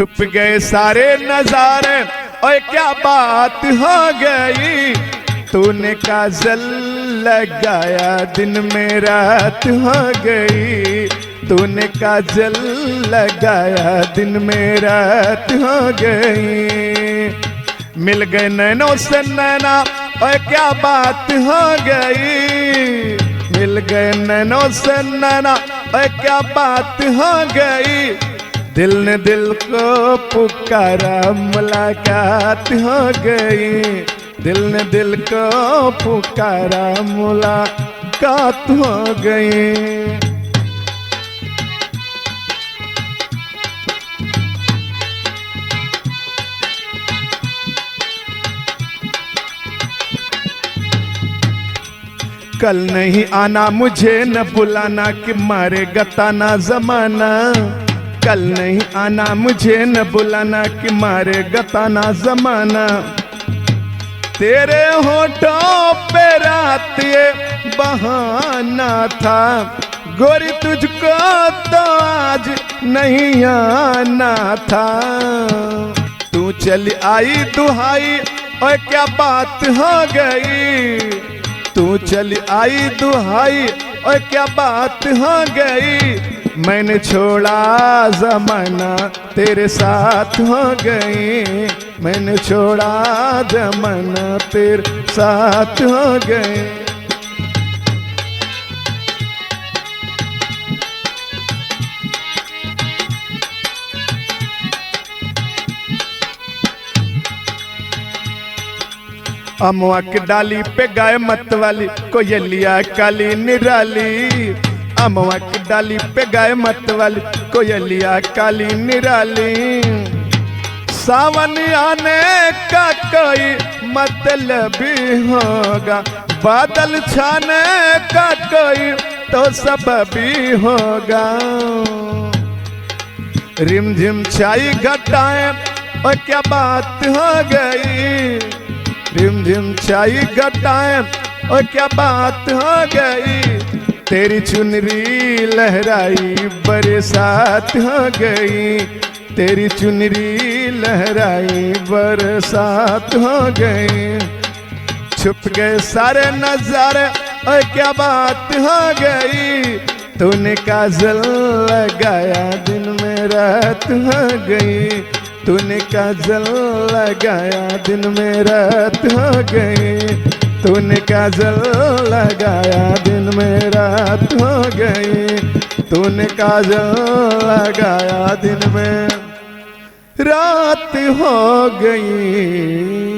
छुप गए सारे नजारे, और क्या बात हो गई। तूने काजल लगाया दिन में रात हो गई, तूने काजल लगाया दिन में रात हो गई। मिल गए नैनों से नैना, और क्या बात हो गई। मिल गए नैनों से नैना, और क्या बात हो गई। दिल ने दिल को पुकारा, मुलाकात हो गई। दिल ने दिल को पुकारा, मुलाकात हो गई। कल नहीं आना मुझे न बुलाना, कि मारेगा ताना जमाना। कल नहीं आना मुझे न बुलाना, कि मारेगा ताना जमाना। तेरे होठों पे रात ये बहाना था, गोरी तुझको तो आज नहीं आना था। तू चली आई दुहाई, और क्या बात हो गई। तू चली आई दुहाई, और क्या बात हो गई। मैंने छोड़ा जमाना, तेरे साथ हो गई। मैंने छोड़ा जमाना, तेरे साथ हो गई। अमवा की डाली पे गाय मत वाली, कोयलिया काली निराली। अमवा की डाली पे गाय मत वाली, कोयलिया काली निराली। सावन आने का कोई मतलब होगा, बादल छाने का कोई तो सबब होगा। रिमझिम छाई घटाएं, और क्या बात हो गई। रिमझिम छाई घटाएं, और क्या बात हो गई। तेरी चुनरी लहराई बरसात हो गई। तेरी चुनरी लहराई बरसात हो गई। छुप गए सारे नजारे, और क्या बात हो गई। तूने काजल लगाया दिन में रात हो गई। तूने काजल लगाया दिन में रात हो गई। तूने काजल लगाया दिन में रात हो गई। तूने काजल लगाया दिन में रात हो गई।